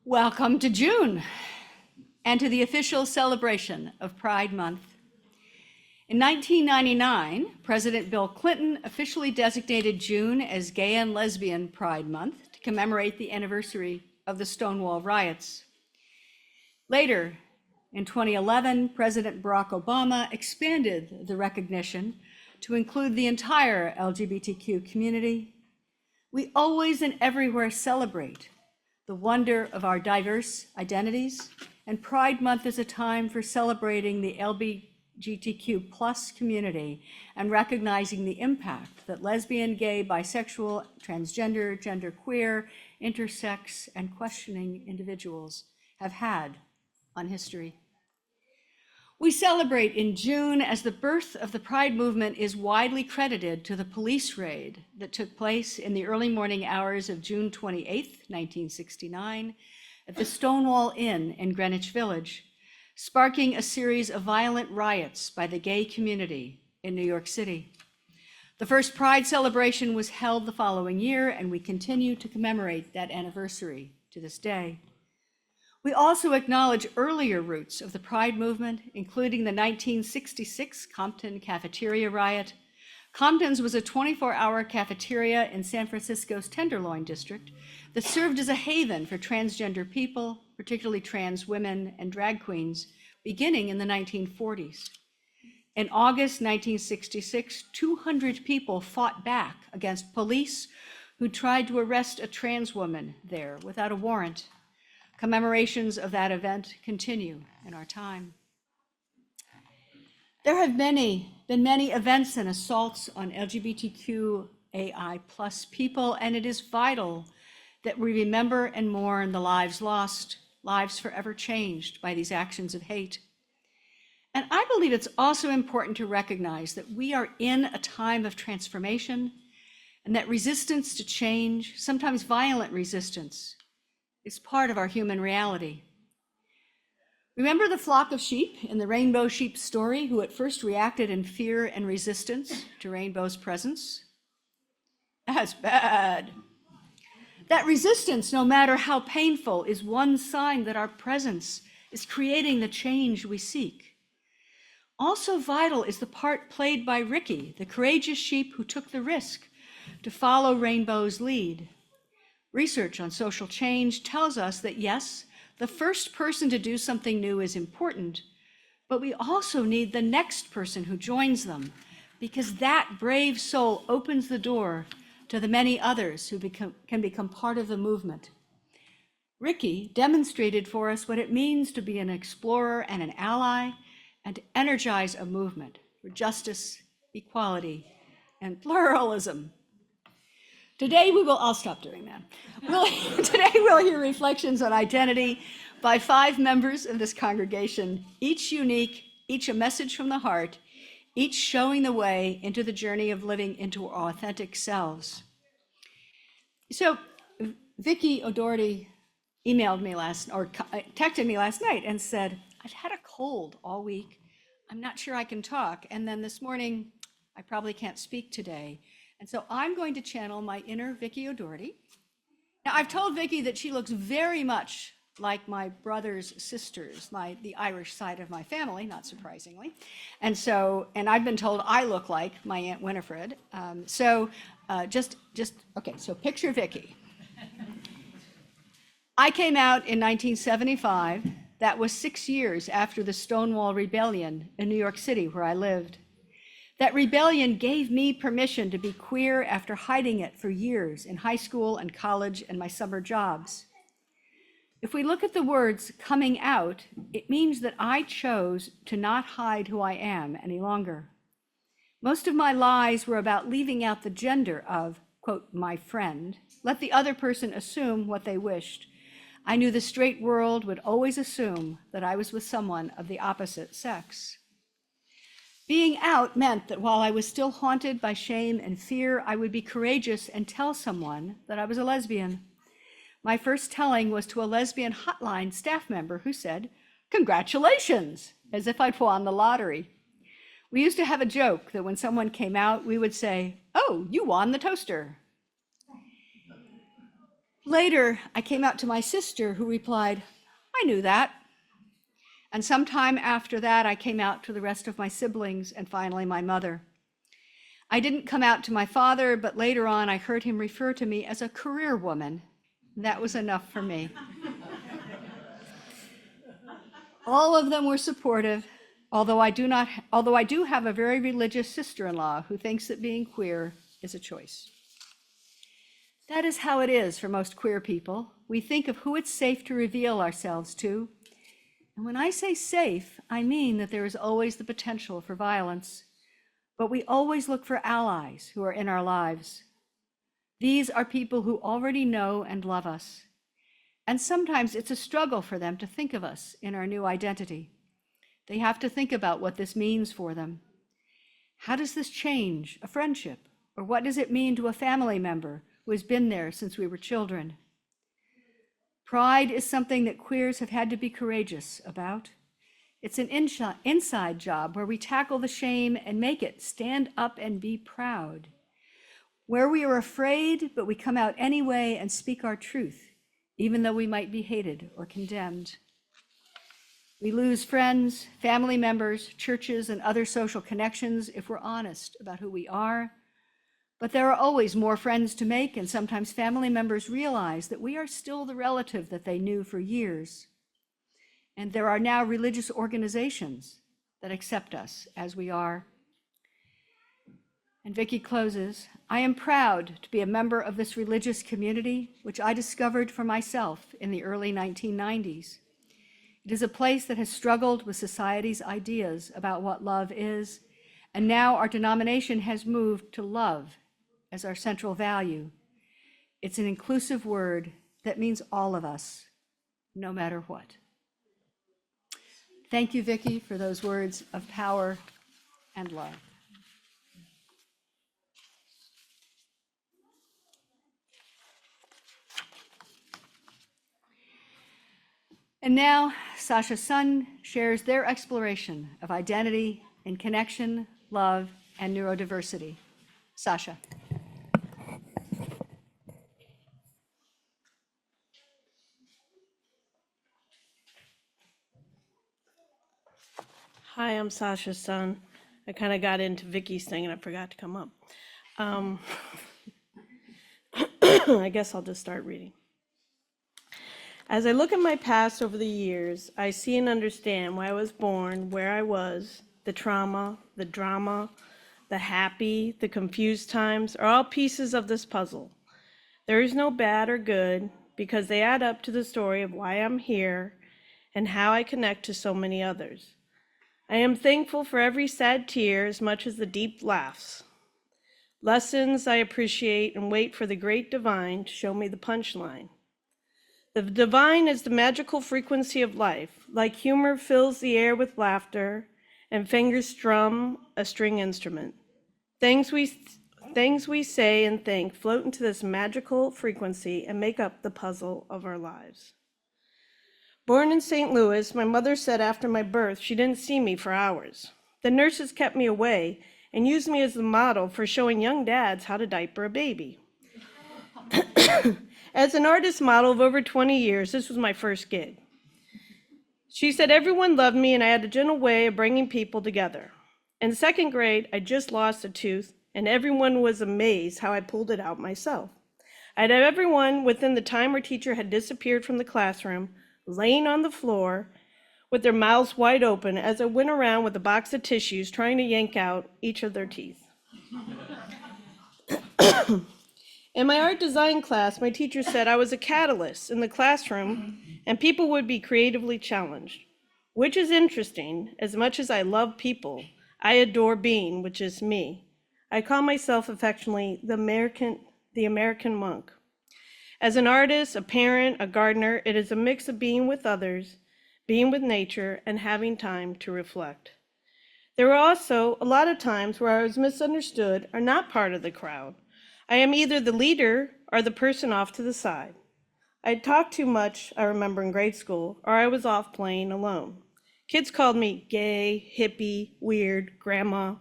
Welcome to June and to the official celebration of Pride Month. In 1999, President Bill Clinton officially designated June as Gay and Lesbian Pride Month to commemorate the anniversary of the Stonewall riots. Later, in 2011, President Barack Obama expanded the recognition to include the entire LGBTQ community. We always and everywhere celebrate the wonder of our diverse identities, and Pride Month is a time for celebrating the LGBTQ plus community and recognizing the impact that lesbian, gay, bisexual, transgender, genderqueer, intersex, and questioning individuals have had on history. We celebrate in June as the birth of the Pride movement is widely credited to the police raid that took place in the early morning hours of June 28, 1969, at the Stonewall Inn in Greenwich Village, sparking a series of violent riots by the gay community in New York City. The first Pride celebration was held the following year, and we continue to commemorate that anniversary to this day. We also acknowledge earlier roots of the Pride movement, including the 1966 Compton cafeteria riot. Compton's was a 24-hour cafeteria in San Francisco's Tenderloin district that served as a haven for transgender people, particularly trans women and drag queens, beginning in the 1940s. In August 1966, 200 people fought back against police who tried to arrest a trans woman there without a warrant. Commemorations of that event continue in our time. There have been many events and assaults on LGBTQAI plus people, and it is vital that we remember and mourn the lives lost, lives forever changed by these actions of hate. And I believe it's also important to recognize that we are in a time of transformation and that resistance to change, sometimes violent resistance, is part of our human reality. Remember the flock of sheep in the rainbow sheep story who at first reacted in fear and resistance to rainbow's presence? That's bad. That resistance, no matter how painful, is one sign that our presence is creating the change we seek. Also vital is the part played by Vickie, the courageous sheep who took the risk to follow Rainbow's lead. Research on social change tells us that yes, the first person to do something new is important, but we also need the next person who joins them, because that brave soul opens the door to the many others who can become part of the movement. Vickie demonstrated for us what it means to be an explorer and an ally, and to energize a movement for justice, equality, and pluralism. Today I'll stop doing that. Today we'll hear reflections on identity by 5 members of this congregation, each unique, each a message from the heart, each showing the way into the journey of living into our authentic selves. So Vickie O'Doherty texted me last night and said, I've had a cold all week. I'm not sure I can talk. And then this morning, I probably can't speak today. And so I'm going to channel my inner Vickie O'Doherty. Now, I've told Vickie that she looks very much like my brother's sisters, the Irish side of my family, not surprisingly. And I've been told I look like my Aunt Winifred. Okay, so picture Vickie. I came out in 1975. That was 6 years after the Stonewall Rebellion in New York City, where I lived. That rebellion gave me permission to be queer after hiding it for years in high school and college and my summer jobs. If we look at the words coming out, it means that I chose to not hide who I am any longer. Most of my lies were about leaving out the gender of, quote, my friend, let the other person assume what they wished. I knew the straight world would always assume that I was with someone of the opposite sex. Being out meant that while I was still haunted by shame and fear, I would be courageous and tell someone that I was a lesbian. My first telling was to a lesbian hotline staff member who said, "Congratulations," as if I'd won the lottery. We used to have a joke that when someone came out, we would say, "Oh, you won the toaster." Later, I came out to my sister, who replied, "I knew that." And sometime after that, I came out to the rest of my siblings and finally my mother. I didn't come out to my father, but later on I heard him refer to me as a career woman. That was enough for me. All of them were supportive, although I do have a very religious sister-in-law who thinks that being queer is a choice. That is how it is for most queer people. We think of who it's safe to reveal ourselves to. And when I say safe, I mean that there is always the potential for violence, but we always look for allies who are in our lives. These are people who already know and love us. And sometimes it's a struggle for them to think of us in our new identity. They have to think about what this means for them. How does this change a friendship? Or what does it mean to a family member who has been there since we were children? Pride is something that queers have had to be courageous about. It's an inside job where we tackle the shame and make it stand up and be proud. Where we are afraid, but we come out anyway and speak our truth, even though we might be hated or condemned. We lose friends, family members, churches, and other social connections if we're honest about who we are. But there are always more friends to make, and sometimes family members realize that we are still the relative that they knew for years. And there are now religious organizations that accept us as we are. And Vickie closes, "I am proud to be a member of this religious community, which I discovered for myself in the early 1990s. It is a place that has struggled with society's ideas about what love is, and now our denomination has moved to love as our central value. It's an inclusive word that means all of us, no matter what." Thank you, Vickie, for those words of power and love. And now, Sasha's son shares their exploration of identity and connection, love, and neurodiversity. Sasha. Hi, I'm Sasha's son. I kind of got into Vickie's thing and I forgot to come up. I guess I'll just start reading. As I look at my past over the years, I see and understand why I was born, where I was, the trauma, the drama, the happy, the confused times are all pieces of this puzzle. There is no bad or good because they add up to the story of why I'm here and how I connect to so many others. I am thankful for every sad tear as much as the deep laughs. Lessons I appreciate and wait for the great divine to show me the punchline. The divine is the magical frequency of life, like humor fills the air with laughter and fingers strum a string instrument. Things we say and think float into this magical frequency and make up the puzzle of our lives. Born in St. Louis, my mother said after my birth she didn't see me for hours. The nurses kept me away and used me as the model for showing young dads how to diaper a baby. As an artist model of over 20 years, this was my first gig. She said everyone loved me and I had a gentle way of bringing people together. In second grade, I just lost a tooth and everyone was amazed how I pulled it out myself. I'd have everyone within the time our teacher had disappeared from the classroom laying on the floor with their mouths wide open as I went around with a box of tissues trying to yank out each of their teeth. In my art design class, my teacher said I was a catalyst in the classroom and people would be creatively challenged, which is interesting. As much as I love people, I adore being, which is me. I call myself affectionately the American monk. As an artist, a parent, a gardener, it is a mix of being with others, being with nature, and having time to reflect. There were also a lot of times where I was misunderstood or not part of the crowd. I am either the leader or the person off to the side. I talked too much, I remember in grade school, or I was off playing alone. Kids called me gay, hippie, weird, grandma.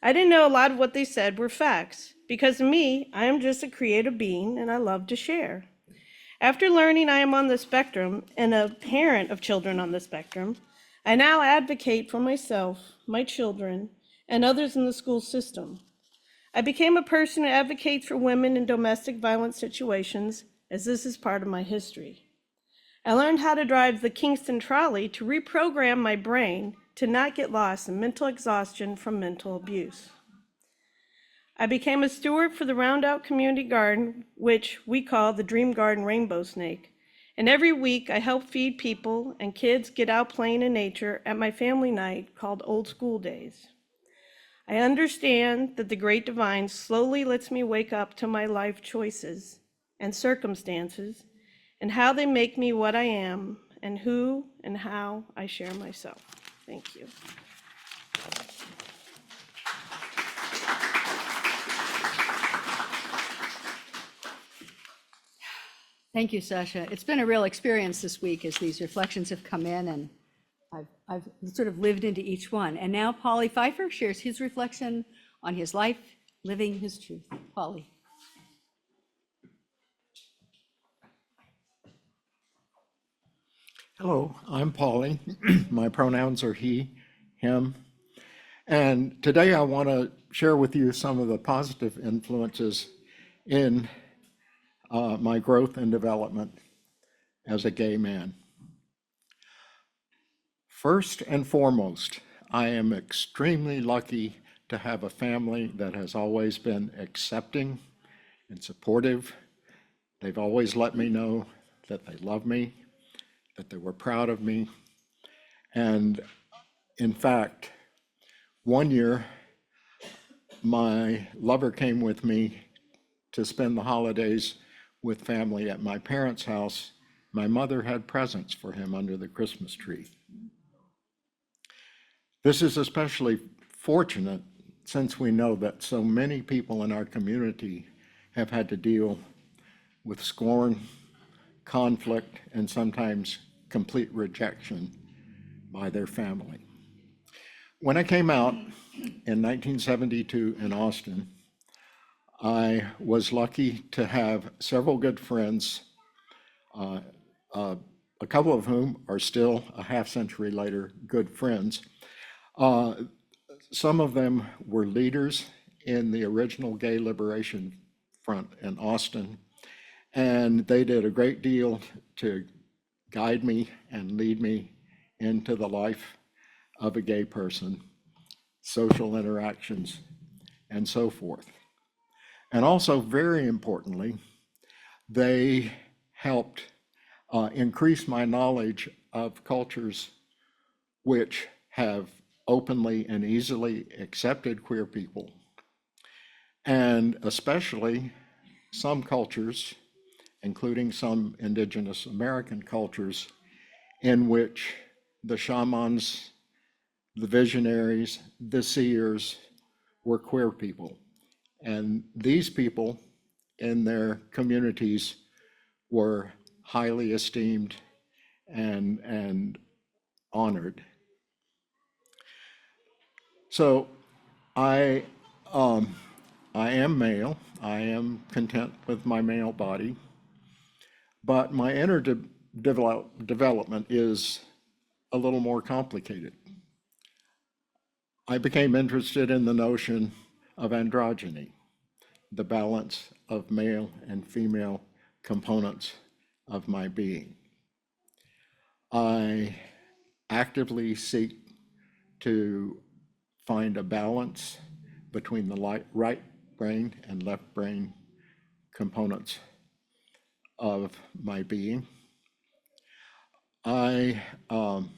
I didn't know a lot of what they said were facts, because to me, I am just a creative being and I love to share. After learning I am on the spectrum and a parent of children on the spectrum, I now advocate for myself, my children, and others in the school system. I became a person who advocates for women in domestic violence situations, as this is part of my history. I learned how to drive the Kingston trolley to reprogram my brain to not get lost in mental exhaustion from mental abuse. I became a steward for the Roundout Community Garden, which we call the Dream Garden Rainbow Snake. And every week I help feed people and kids get out playing in nature at my family night called Old School Days. I understand that the Great Divine slowly lets me wake up to my life choices and circumstances and how they make me what I am and who and how I share myself. Thank you. Thank you, Sasha. It's been a real experience this week as these reflections have come in, and I've sort of lived into each one. And now Paulie Pfieffer shares his reflection on his life, living his truth. Paulie. Hello, I'm Paulie. My pronouns are he, him. And today I want to share with you some of the positive influences in my growth and development as a gay man. First and foremost, I am extremely lucky to have a family that has always been accepting and supportive. They've always let me know that they love me, that they were proud of me. And in fact, one year, my lover came with me to spend the holidays with family at my parents' house. My mother had presents for him under the Christmas tree. This is especially fortunate since we know that so many people in our community have had to deal with scorn, conflict, and sometimes complete rejection by their family. When I came out in 1972 in Austin, I was lucky to have several good friends, a couple of whom are still a half century later good friends. Some of them were leaders in the original Gay Liberation Front in Austin, and they did a great deal to guide me and lead me into the life of a gay person, social interactions, and so forth. And also, very importantly, they helped increase my knowledge of cultures which have openly and easily accepted queer people, and especially some cultures, including some indigenous American cultures, in which the shamans, the visionaries, the seers were queer people. And these people in their communities were highly esteemed and honored. So I am male. I am content with my male body, but my inner development is a little more complicated. I became interested in the notion of androgyny, the balance of male and female components of my being. I actively seek to find a balance between the right brain and left brain components of my being. I am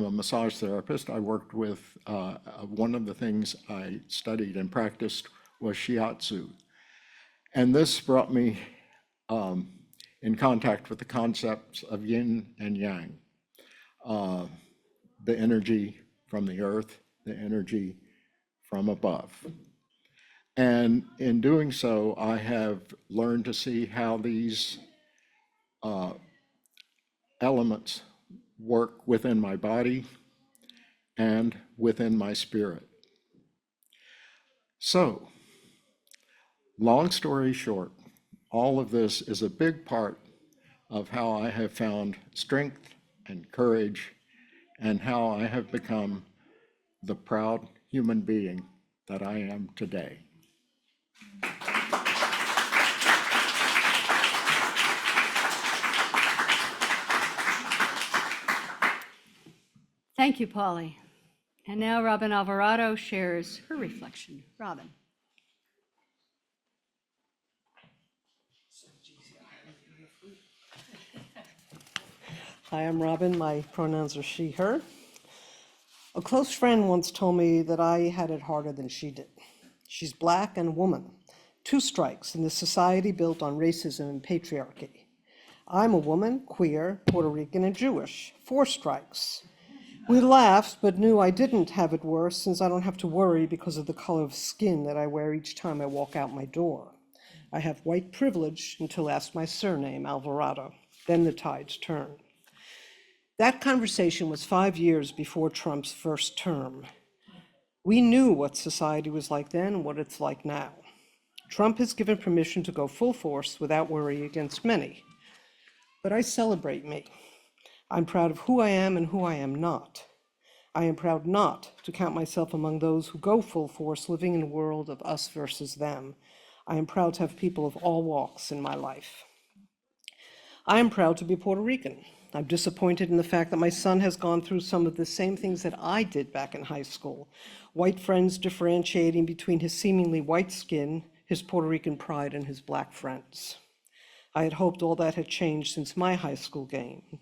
a massage therapist. I worked with, one of the things I studied and practiced was shiatsu. And this brought me in contact with the concepts of yin and yang, the energy from the earth, the energy from above. And in doing so, I have learned to see how these elements work within my body and within my spirit. So, long story short, all of this is a big part of how I have found strength and courage and how I have become the proud human being that I am today. Thank you, Paulie. And now Robin Alvarado shares her reflection. Robin. Hi, I'm Robin. My pronouns are she, her. A close friend once told me that I had it harder than she did. She's black and a woman. 2 strikes in this society built on racism and patriarchy. I'm a woman, queer, Puerto Rican, and Jewish. 4 strikes. We laughed, but knew I didn't have it worse since I don't have to worry because of the color of skin that I wear each time I walk out my door. I have white privilege until asked my surname, Alvarado. Then the tides turn. That conversation was 5 years before Trump's first term. We knew what society was like then and what it's like now. Trump has given permission to go full force without worry against many. But I celebrate me. I'm proud of who I am and who I am not. I am proud not to count myself among those who go full force living in a world of us versus them. I am proud to have people of all walks in my life. I am proud to be Puerto Rican. I'm disappointed in the fact that my son has gone through some of the same things that I did back in high school. White friends differentiating between his seemingly white skin, his Puerto Rican pride, and his black friends. I had hoped all that had changed since my high school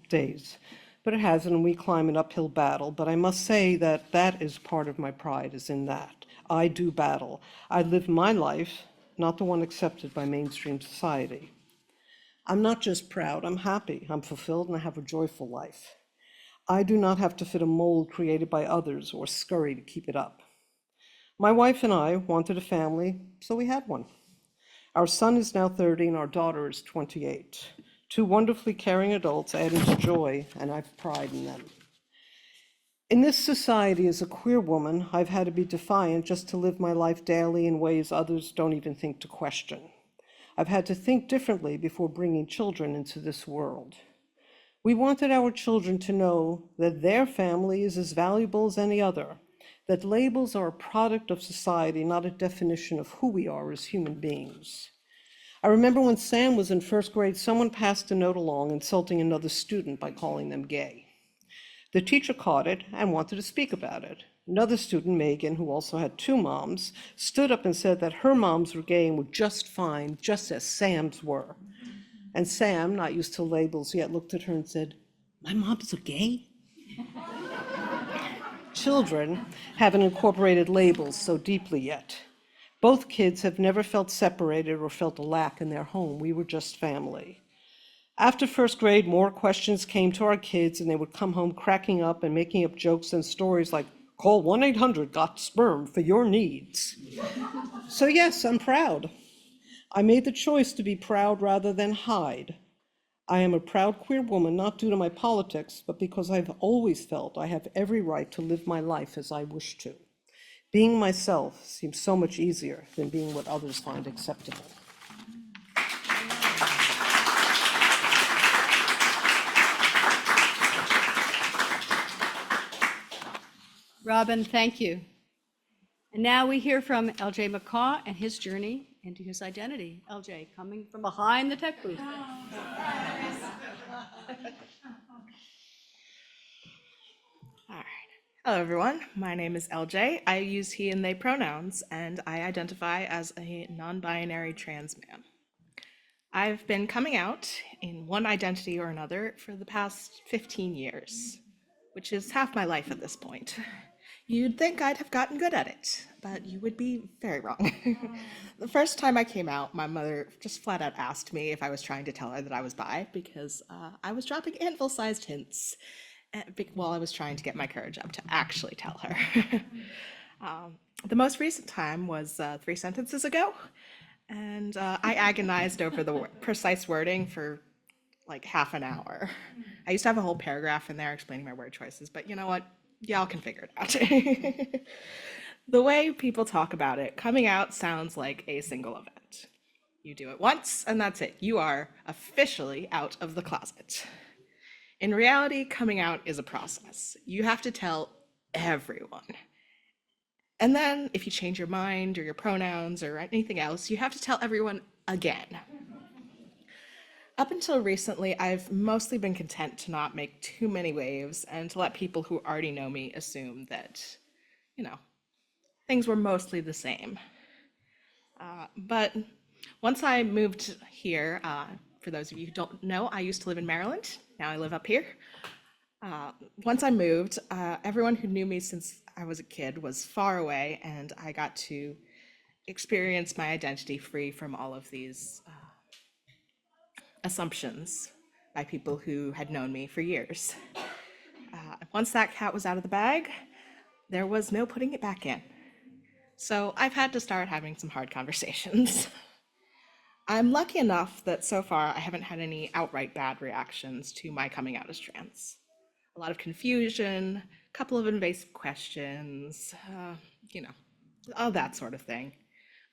days, but it hasn't, and we climb an uphill battle. But I must say that that is part of my pride, is in that. I do battle. I live my life, not the one accepted by mainstream society. I'm not just proud, I'm happy, I'm fulfilled, and I have a joyful life. I do not have to fit a mold created by others or scurry to keep it up. My wife and I wanted a family, so we had one. Our son is now 30 and our daughter is 28. 2 wonderfully caring adults adding to joy, and I have pride in them. In this society, as a queer woman, I've had to be defiant just to live my life daily in ways others don't even think to question. I've had to think differently before bringing children into this world. We wanted our children to know that their family is as valuable as any other, that labels are a product of society, not a definition of who we are as human beings. I remember when Sam was in 1st grade, someone passed a note along insulting another student by calling them gay. The teacher caught it and wanted to speak about it. Another student, Megan, who also had 2 moms, stood up and said that her moms were gay and were just fine, just as Sam's were. And Sam, not used to labels yet, looked at her and said, "My moms are gay?" Children haven't incorporated labels so deeply yet. Both kids have never felt separated or felt a lack in their home. We were just family. After 1st grade, more questions came to our kids, and they would come home cracking up and making up jokes and stories like, "Call 1-800-GOT-SPERM for your needs." So yes, I'm proud. I made the choice to be proud rather than hide. I am a proud queer woman, not due to my politics, but because I've always felt I have every right to live my life as I wish to. Being myself seems so much easier than being what others find acceptable. Robin, thank you. And now we hear from LJ McCaw and his journey into his identity. LJ, coming from behind the tech booth. All right. Hello, everyone. My name is LJ. I use he and they pronouns, and I identify as a non-binary trans man. I've been coming out in one identity or another for the past 15 years, which is half my life at this point. You'd think I'd have gotten good at it, but you would be very wrong. The first time I came out, my mother just flat out asked me if I was trying to tell her that I was bi because I was dropping handful-sized hints while I was trying to get my courage up to actually tell her. The most recent time was 3 sentences ago, and I agonized over the precise wording for like half an hour. I used to have a whole paragraph in there explaining my word choices, but you know what? Y'all can figure it out. The way people talk about it, coming out sounds like a single event. You do it once, and that's it. You are officially out of the closet. In reality, coming out is a process. You have to tell everyone. And then, if you change your mind or your pronouns or anything else, you have to tell everyone again. Up until recently, I've mostly been content to not make too many waves and to let people who already know me assume that, things were mostly the same. But once I moved here, for those of you who don't know, I used to live in Maryland. Now I live up here. Once I moved, everyone who knew me since I was a kid was far away, and I got to experience my identity free from all of these assumptions by people who had known me for years. Once that cat was out of the bag, there was no putting it back in. So I've had to start having some hard conversations. I'm lucky enough that so far I haven't had any outright bad reactions to my coming out as trans. A lot of confusion, a couple of invasive questions, all that sort of thing.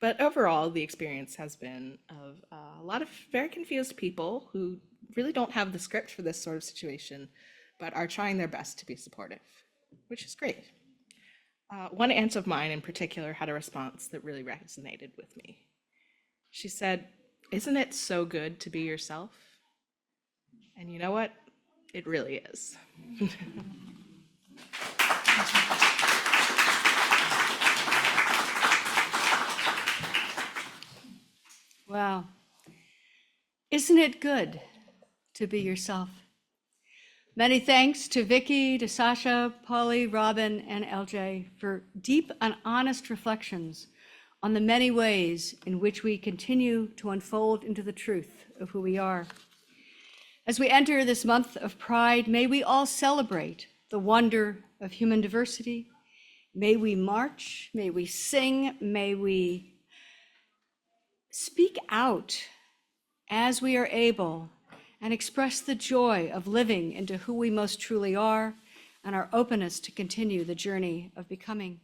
But overall, the experience has been of a lot of very confused people who really don't have the script for this sort of situation, but are trying their best to be supportive, which is great. One aunt of mine in particular had a response that really resonated with me. She said, "Isn't it so good to be yourself?" And you know what? It really is. Wow. Isn't it good to be yourself? Many thanks to Vickie, to Sasha, Paulie, Robin, and LJ for deep and honest reflections on the many ways in which we continue to unfold into the truth of who we are. As we enter this month of Pride, may we all celebrate the wonder of human diversity. May we march, may we sing, may we speak out as we are able and express the joy of living into who we most truly are and our openness to continue the journey of becoming.